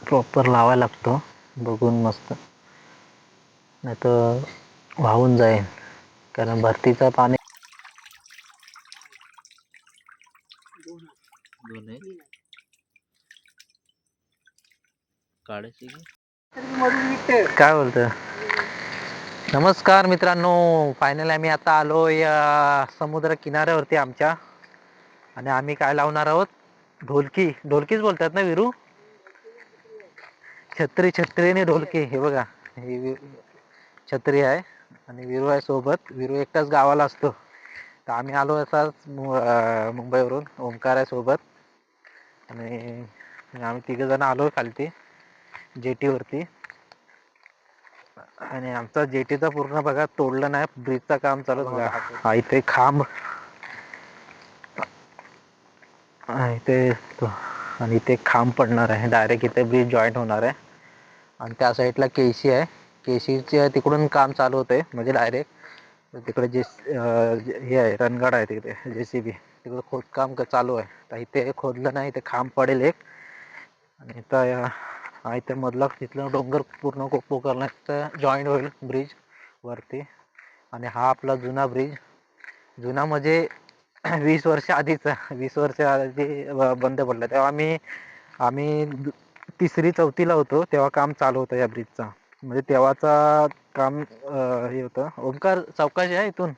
Proper लावायला लागतो बघून मस्त, नाही तर वाहून जाईल. कारण भरतीचं पाणी काय बोलतोय. नमस्कार मित्रांनो, फायनली आम्ही आता आलो या समुद्र किनाऱ्यावरती आमच्या, आणि आम्ही काय लावणार आहोत, ढोलकीच बोलतात ना विरू. छत्री आणि ढोलकी. हे बघा, ही छत्री आहे आणि विरू आहे सोबत. विरू एकटाच गावाला असतो, तर आम्ही आलो असाच मुंबईवरून. ओंकार आहे सोबत आणि आम्ही तिघ जण आलो खालती जेटी वरती. आणि आमचा जेटीचा पूर्ण बघा तोडलं नाही, ब्रिजचा काम चालू बघा. हा इथे खांब इथे, आणि इथे खांब पडणार आहे डायरेक्ट, इथे ब्रिज जॉईंट होणार आहे. आणि त्या साईडला केसी आहे, केसीचे तिकडून काम चालू होतंय, म्हणजे डायरेक्ट तिकडे जे हे आहे रणगाड आहे तिकडे, JCB तिकडे खोदकाम चालू आहे. तर इथे खोदलं नाही, इथे खांब पडेल एक. आणि इथं इथे मधला तिथलं डोंगर पूर्ण पोखरण्यात जॉईंट होईल ब्रिज वरती. आणि हा आपला जुना ब्रिज, जुना म्हणजे 20 वर्ष आधीचा, 20 वर्ष आधी बंद पडला. तेव्हा आम्ही 3री-4थीला होतो तेव्हा काम चालू होतं या ब्रिजचा. म्हणजे तेव्हाचा काम हे होतं. ओंकार चौकाशी आहे इथून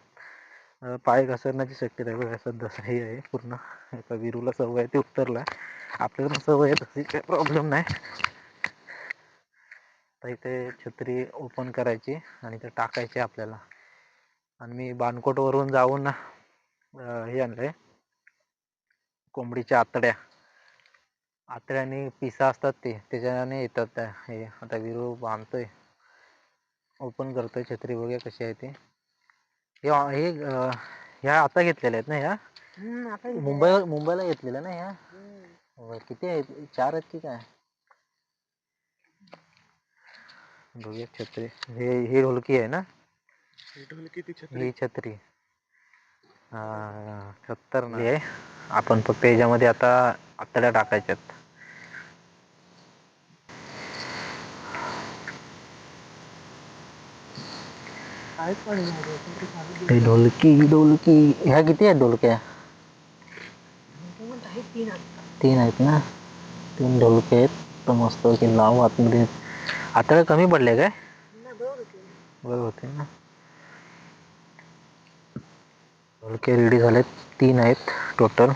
पाय घसरण्याची शक्यता आहे बघा. हे आहे पूर्ण. आता विरूला सवय आहे, ते उतरला. आपल्याला सवय आहे तशी, काही प्रॉब्लेम नाही. तर इथे छत्री ओपन करायची आणि ते टाकायची आपल्याला. आणि मी बाणकोट वरून जाऊन हे आणलंय, कोंबडीच्या आतड्याने पिसा असतात ते, त्याच्याने येतात. हे आता विरू बांधतोय, ओपन करतोय छत्री. बघूया कशी आहे ती. ह्या आता घेतलेल्या आहेत ना ह्या? मुंबईला घेतलेल्या ना ह्या? किती आहेत, 4 आहेत की काय? बघूया छत्री. हे ढोलकी आहे ना, ही छत्री. खतरनाक आहे. आपण फक्त याच्यामध्ये आता आतड्या टाकायच्यात. ढोलकी ह्या किती आहेत ढोलक्या? 3 आहेत ना. 3 ढोलके आहेत. तर मस्त लावू आतमध्ये. आतड्या कमी पडले काय? बरोबर होते ना. ढोलके रेडी झालेत, 3 आहेत टोटल.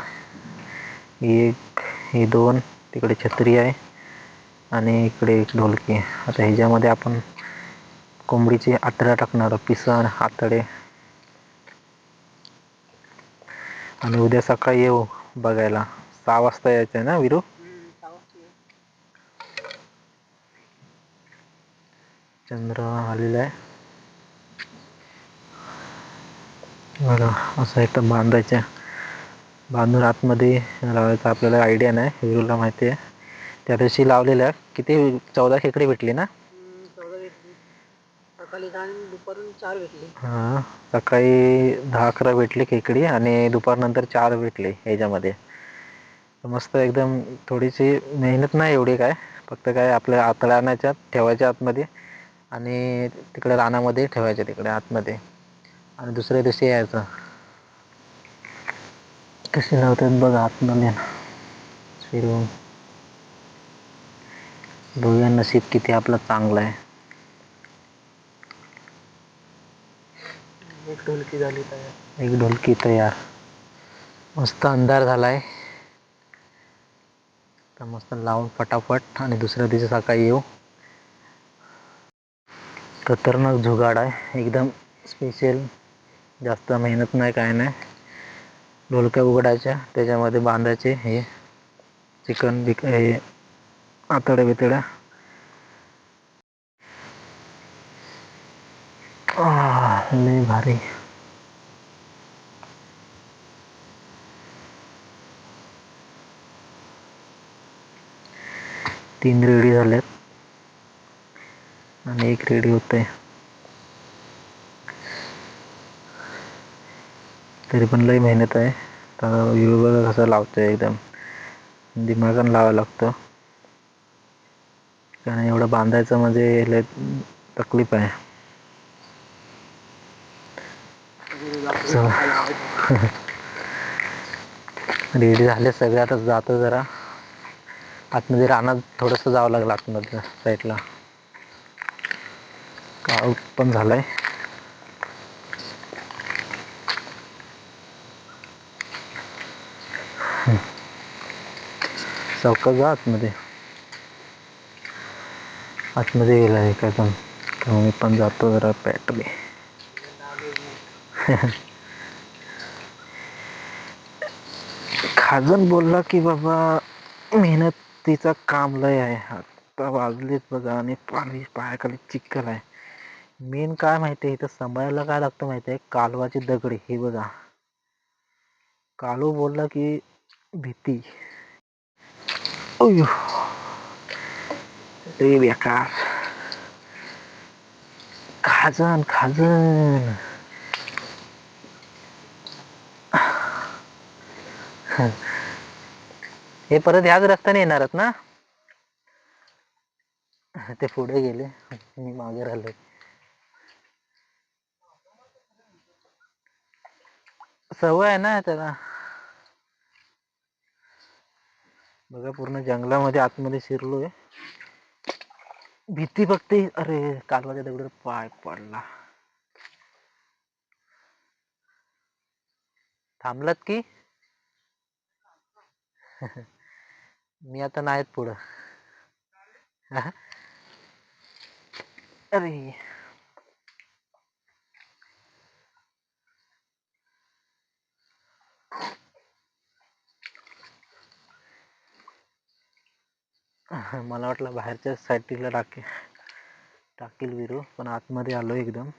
एक, ही 2, तिकडे छत्री आहे आणि इकडे एक ढोलकी. आता ह्याच्यामध्ये आपण कोंबडीचे आतड्या टाकणार, पिसं आतडे. आणि उद्या सकाळी येऊ बघायला. 6 वाजता यायचं आहे ना विरू? चंद्र आलेला आहे बघा. असं एकदम बांधून आतमध्ये लावायचं. आपल्याला आयडिया नाही, विरूला माहिती आहे. त्या दिवशी लावलेल्या किती 14 खेकडे भेटली ना? सकाळी 10 आणि दुपारून 4 भेटली. हां, सकाळी 10-11 भेटली खेकडी आणि दुपारनंतर 4 भेटले ह्याच्यामध्ये. मस्त एकदम. थोडीशी मेहनत नाही एवढी काय, फक्त काय आपल्या आतड्या आणायच्या, ठेवायच्या आतमध्ये आणि तिकडे रानामध्ये ठेवायच्या, तिकडे आतमध्ये. आणि दुसऱ्या दिवशी यायचं. कसे लावतात बघा आतमध्ये फिरवून. बघूया नशीब किती आपलं चांगलं आहे. एक ढोलकी झाली तयार. एक ढोलकी तयार. मस्त अंधार झालाय. तर मस्त लावून फटाफट आणि दुसऱ्या दिवशी सकाळी येऊ. खतरनाक जुगाड आहे एकदम स्पेशल. जास्त मेहनत नाही, काय नाही. ढोलक्या उघडायच्या, त्याच्यामध्ये बांधायचे हे चिकन हे आतड्या बितड्या. लय भारी. तीन रेडी झाल्यात आणि एक रेडी होतंय. तरी पण लय मेहनत आहे. तर विरू कसं लावतोय, एकदम दिमागानं लावावं लागतं. कारण एवढं बांधायचं म्हणजे लय तकलीफ आहे. रेडी झाले सगळे, आता जातो जरा आतमध्ये. रानात थोडंसं जावं लागलं आतमध्ये साईडला. काळ पण झालाय. सावकाश जा आतमध्ये. आतमध्ये गेला काय पण. तेव्हा मी पण जातो जरा पॅटली. खाजन बोलला की बाबा मेहनतीचा काम लय आहे. आता वाजलेत बघा आणि पाणी पायाखाली चिखल आहे. मेन काय माहिती आहे इथं सांभाळायला काय लागतं माहिती आहे, कालवाची दगडी. हे बघा, कालू बोलला की भीती. अय्यो लय बेकार. खाजन खाजन. हे परत ह्याच रस्त्याने येणारच ना. ते पुढे गेले, मी मागे राहिलोय. सवय आहे ना त्याला. बघा पूर्ण जंगलामध्ये आतमध्ये शिरलोय. भीती बघते. अरे कालवाच्या दगडावर पाय पडला. थांबलात की. मी आता नाहीत पुढं. अरे मला वाटलं बाहेरच्या साईडला टाकील विरू, पण आतमध्ये आलो एकदम.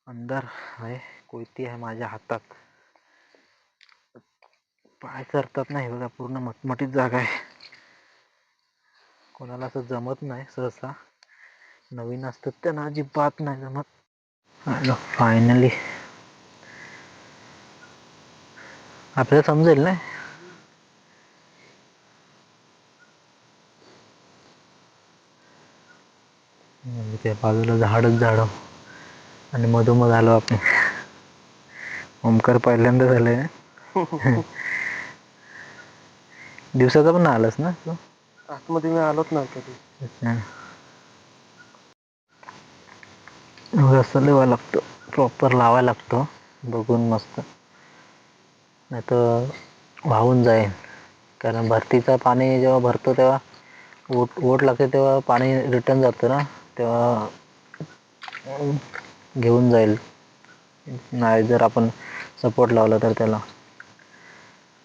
अंदर आहे. कोयती आहे माझ्या हातात. पाय सरतात नाही बघा. पूर्ण मटमटीत जागा आहे. कोणाला असं जमत नाही सहसा. नवीन असतात त्यांना अजिबात नाही जमत. आलो फायनली. आपल्याला समजेल ना. त्या बाजूला झाडच झाड आणि मधोमध आलो आपण. ओमकार पहिल्यांदा झालंय. दिवसाचा पण आलास ना तू. आतमध्ये मी आलोच नाही कधी. रस्ता लिवायला लागतो, प्रॉपर लावायला लागतो बघून मस्त. नाही तर वाहून जाईल. कारण भरतीचं पाणी जेव्हा भरतो तेव्हा ओट लागते, तेव्हा पाणी रिटर्न जातं ना, तेव्हा घेऊन जाईल. नाही जर आपण सपोर्ट लावला तर. त्याला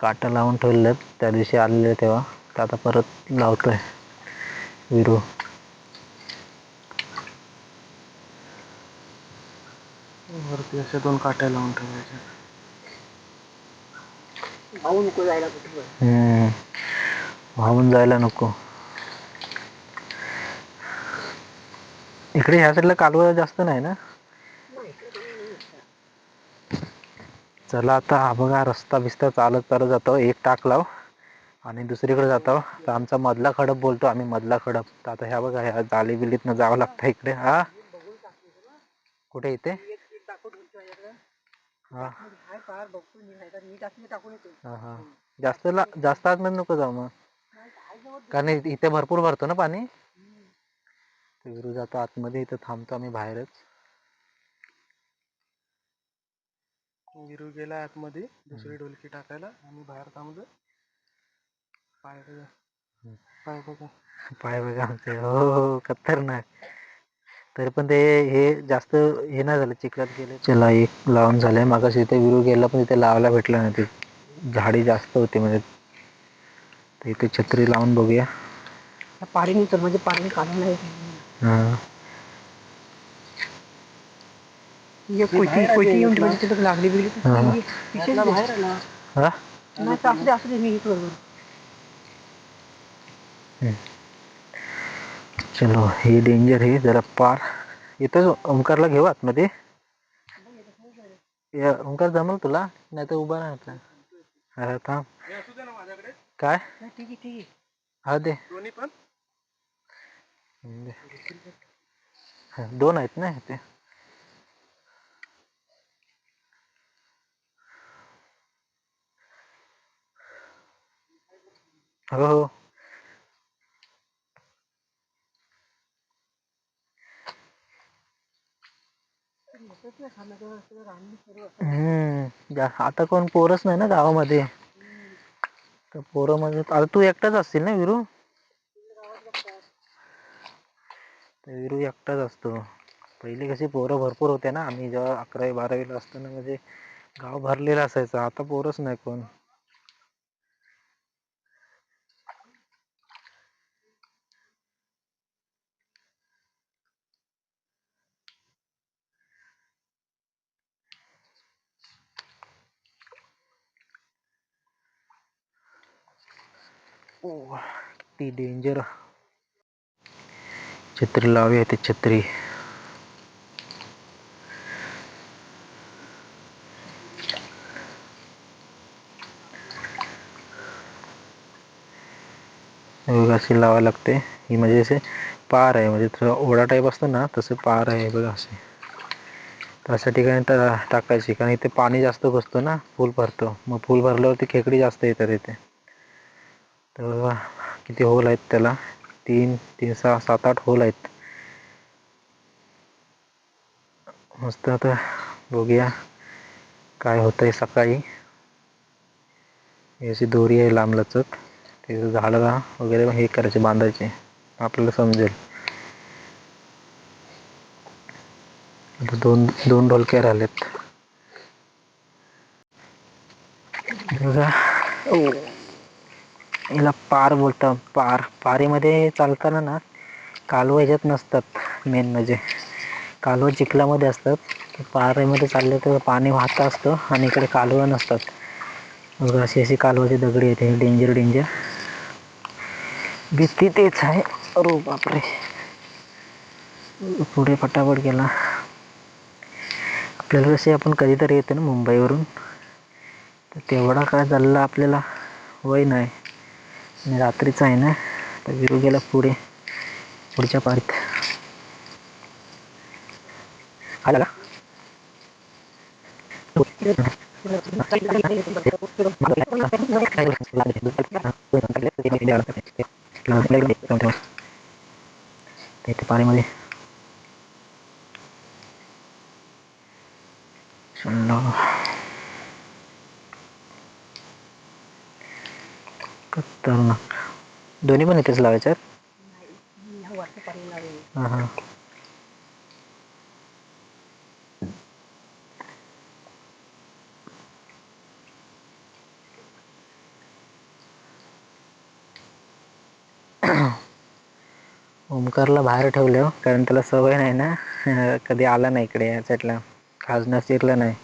काटा लावून ठेवलेत त्या दिवशी आलेले तेव्हा. तर आता परत लावतोय विरू. वरती अशा 2 काट्या लावून ठेवायच्या. वाहून नको जायला कुठे. वाहून जायला नको. इकडे ह्या साईडला कालवा जास्त नाही ना. चला आता हा बघा रस्ता बिस्ता चालत जातो. एक टाक लाव आणि दुसरीकडे जातो. तर आमचा मधला खडप बोलतो आम्ही, मधला खडप. तर आता ह्या बघा, ह्या जाली बिलीतनं जावं लागतं इकडे. हा कुठे इथे. हा हा जास्त आतमध्ये नको जाऊ मग, कारण इथे भरपूर भरतो ना पाणी. विरू जातो आतमध्ये, इथं थांबतो आम्ही बाहेरच. विरू गेला आतमध्ये दुसरी ढोलकी टाकायला. आम्ही बाहेर थांबलो. पाय बघा, पाय बघा, पाय बघा आमचे. हो खतरनाक. तरी पण ते हे जास्त हे नाही झालं, चिखलात गेले. चला एक लावून झालंय. मागाशी इथे विरू गेला पण इथे लावायला भेटलं नाही. ते झाडी जास्त होती म्हणजे. तर इथे छत्री लावून बघूया. पाणी तर म्हणजे पाणी काढून नाही. कोयती येऊन तिथं लागली बिगली तर बाहेर आला. नाही असू दे मी इकडं. चलो हे डेंजर आहे जरा पार. इथं ओंकारला घेऊ आतमध्ये. ओंकार जमल तुला, नाही तर उभा राहा. थांब. काय हा दे. दोन्ही पण घेतील का? दोन आहेत ना ते. हो हो. आता कोण पोरच नाही ना गावामध्ये. तर पोरं म्हणजे आता तू एकटाच असशील ना विरू? तर विरू एकटाच असतो. पहिले कशी पोरं भरपूर होते ना, आम्ही जेव्हा 11वी-12वीला असताना म्हणजे गाव भरलेलं असायचं. आता पोरच नाही कोण. किती डेंजर. छत्री लावूया ते छत्री. अशी लावावी लागते. ही म्हणजे असे पार आहे, म्हणजे ओढा टाईप असतो ना तसं पार आहे बघा असे. तर अशा ठिकाणी टाकायची, कारण इथे पाणी जास्त बसतं ना, फुल भरतो. मग फुल भरल्यावरती खेकडी जास्त येतात इथे. तर किती होल आहेत त्याला, 3, 6, 7, 8 होल आहेत. मस्त. आता बघूया काय होतंय सकाळी. अशी दोरी आहे लांबलचक, ते झाडाला वगैरे हे करायचे, बांधायचे, आपल्याला समजेल. आता दोन ढोलक्या राहिलेत. याला पार बोलतात. पारीमध्ये चालताना ना कालवा ह्याच्यात नसतात. मेन म्हणजे कालवा चिखलामध्ये असतात. पारेमध्ये चालले तर पाणी वाहत असतं आणि इकडे कालवा नसतात. बघा अशी कालवाची दगडी येते. डेंजर. भीती तेच आहे. अरे बापरे. पुढे फटाफट गेला. आपल्याला कसे, आपण कधीतरी येतो ना मुंबईवरून, तर तेवढा काय चालला आपल्याला वय नाही. आणि रात्रीचं आहे ना, तर विरू गेला पुढच्या पारीत. आला इथे पाणीमध्ये खतरनाक. दोन्ही पण इथेच लावायचे आहेत. हां हां. ओमकारला बाहेर ठेवलं, कारण त्याला सवय नाही ना, कधी आला नाही इकडे या साईडला, खाजणं शिरलं नाही.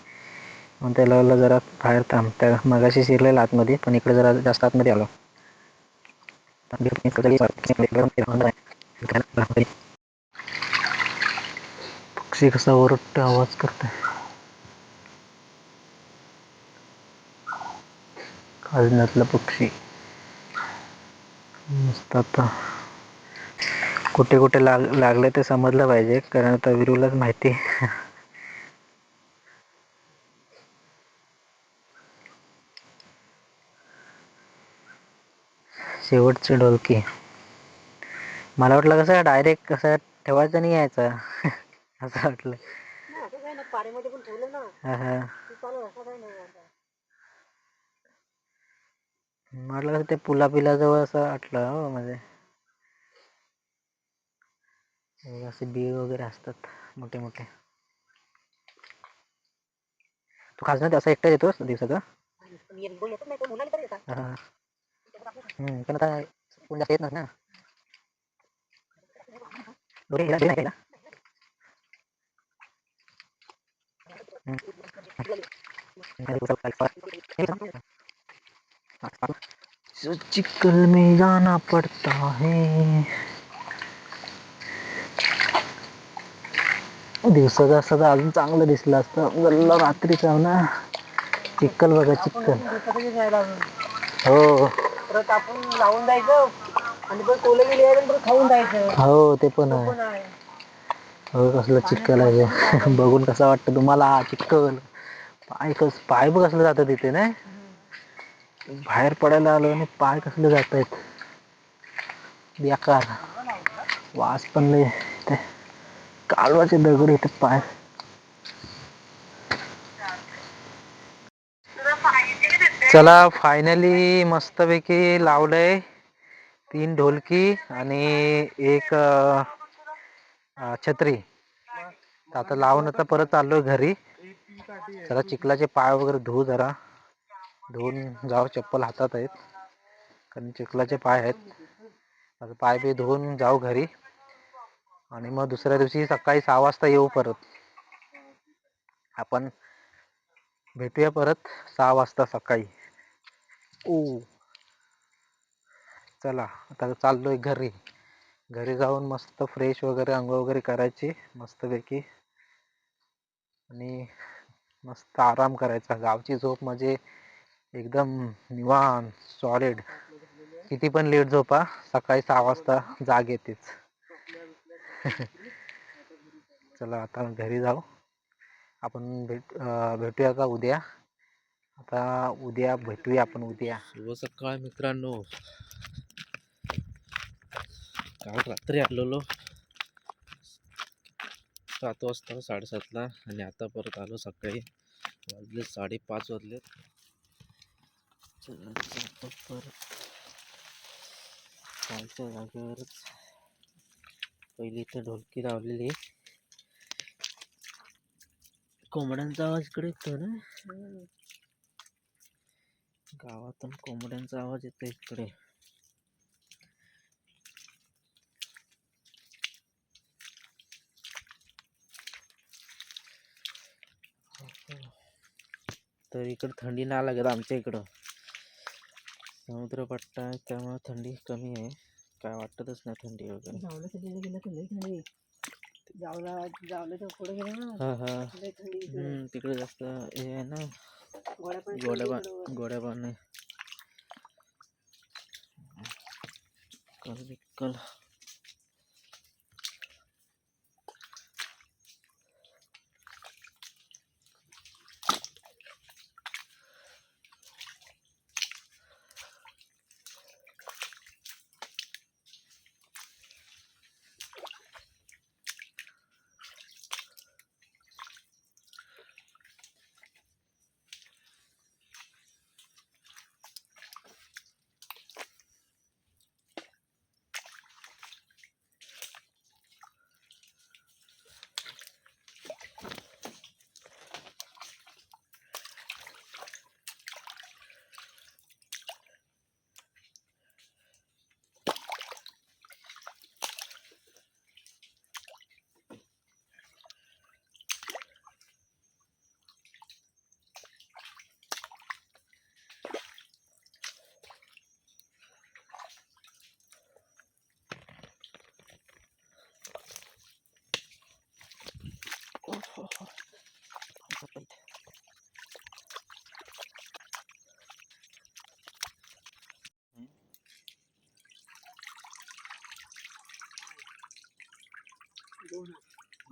मग त्याला जरा बाहेर थांब. त्या मगाशी शिरलेला आतमध्ये, पण इकडे जरा जास्त आतमध्ये आलो. पक्षी कसा ओरडतो, आवाज करतोय. खाजण्यातला पक्षी मस्त. आता कुठे लागले ते समजलं पाहिजे, कारण आता विरूलाच माहिती. शेवटची ढोलकी. मला वाटलं कसं डायरेक्ट कसं ठेवायचं नाही, यायचं असं वाटलं. मला ते पुलाजवळ असं वाटलं. म्हणजे असे बिळ वगैरे असतात मोठे. तू खाजण्यात असं एकटा येतोस दिवसाचं? पण आता कोण जास्त येत ना. चिखल में जाना पड़ता है. दिवसाचं असतं तर अजून चांगलं दिसलं असतं. गल्ला रात्रीचं ना, चिखल बघा चिखल. हो. परत आपण लावून जायचं. आणि पण कोले गेले खाऊन जायचं. हो ते पण आहे. हो कसलं चिखल आहे बघून कसं वाटतं तुम्हाला चिखल. पाय बघ कसलं जातं तिथे नाही. बाहेर पडायला आलो आणि पाय कसले जात आहेत बेकार. वास पण नाही ते कालवाचे दगड इथे पाय. चला फायनली मस्तपैकी लावलंय 3 ढोलकी आणि एक छत्री. आता लावून आता परत चाललोय घरी. जरा चिखलाचे पाय वगैरे धुवू जरा. धुवून जाऊ चप्पल हातात आहेत कारण चिखलाचे पाय आहेत. आता पाय बी धुवून जाऊ घरी आणि मग दुसऱ्या दिवशी सकाळी 6 वाजता येऊ परत. आपण भेटूया परत 6 वाजता सकाळी. चला आता चाललोय घरी. घरी जाऊन मस्त फ्रेश वगैरे अंघोळ वगैरे करायची मस्तपैकी आणि मस्त आराम करायचा. गावची झोप म्हणजे एकदम निवांत सॉलिड. किती पण लेट झोपा सकाळी 6 वाजता जाग येतेच. चला आता घरी जाऊ. आपण भेटूया का उद्या. आता उद्या भेटूया आपण उद्या. शुभ सकाळ मित्रांनो. काल रात्री आलेलो 7 वाजता 7:30ला आणि आता परत आलो सकाळी. वाजले 5:30 वाजलेत. चला परत कालच्या जागेवरच. पहिली इथं ढोलकी लावलेली. कोंबड्यांचा आवाज इकडे येतो ना. गावातून कोंबड्यांचा आवाज येतो इकडे. तर इकडं थंडी नाही लागत आमच्या इकडं. समुद्रपट्टा आहे त्यामुळे थंडी कमी आहे. काय वाटतच नाही थंडी वगैरे. तिकडे जास्त हे आहे ना गोड्या पाणी. कल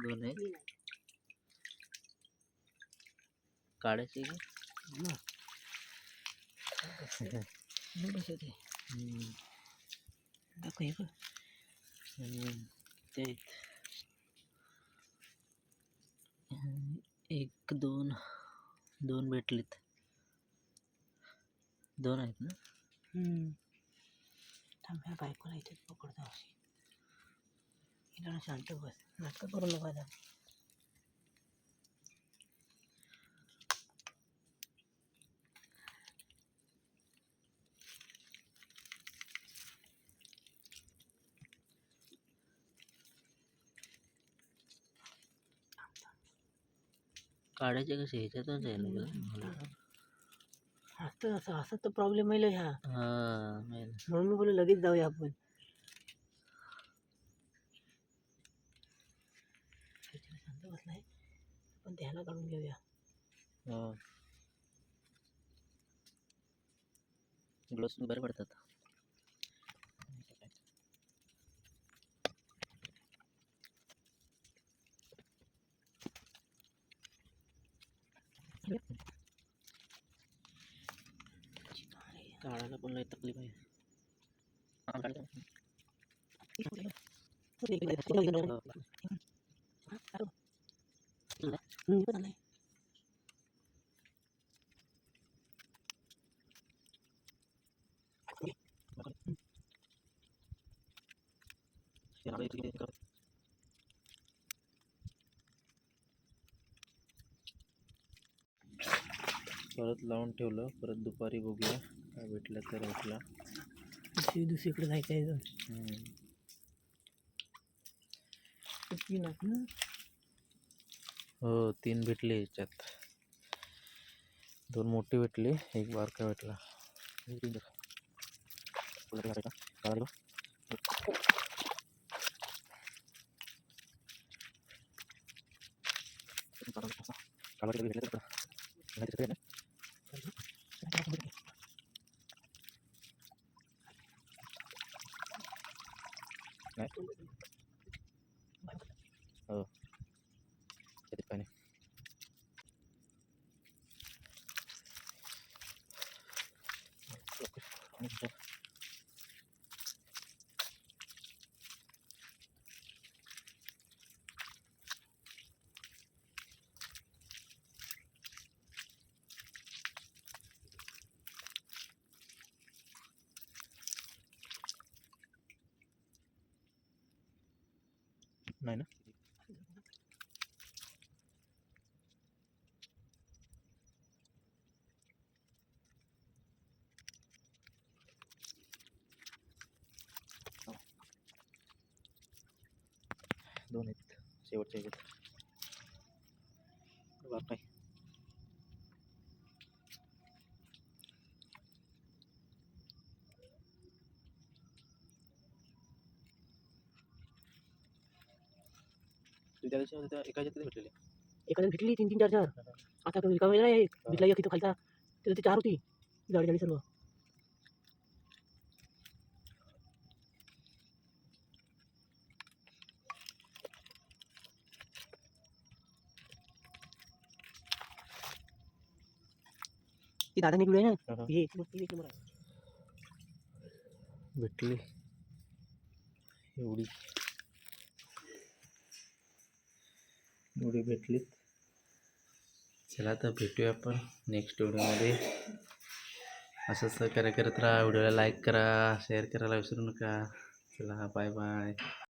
दोन आहे काढायची का ते एक दोन भेटलेत. 2 आहेत ना. थांब बायकोला इथेच पकडतो. हिला शांत बस. नाटकं करू नका. काढायचे कसे ह्याच्यातच आहे ना. असं तर प्रॉब्लेम आहे ह्या. म्हणून मी बोललो लगेच जाऊया आपण. शांत बसलाय पण ध्यान काढून घेऊया. ग्लोव्स बरे पडतात. पण लय तकलीफ आहे. परत लावून ठेवलं. परत दुपारी बघूया काय भेटलं तर भेटला. दुसरीकडे जायचं आहे अजून. हो 3 भेटले याच्यात. 2 मोठी भेटली, 1 बारका भेटला. हो त्याच्यात काय नाही. नाही ना. दोन आहेत शेवटचे आहेत. बाप नाही. त्या दिवशी त्या एका ह्याच्यात भेटलेले. एखाद्या भेटली 3 4 आता तो रिकामा आहे. भेटला एक इथं खालचा, तिथं ती 4 होती जाडी जाडी सर्व. ती दादा निघलो आहे ना, हे एक नंबर आहे. भेटली एवढी भेटलीत. चला तर भेटूया आपण नेक्स्ट व्हिडिओमध्ये. असं सहकार्य करत राहा. व्हिडिओला लाईक करा, शेअर करायला विसरू नका. चला बाय बाय.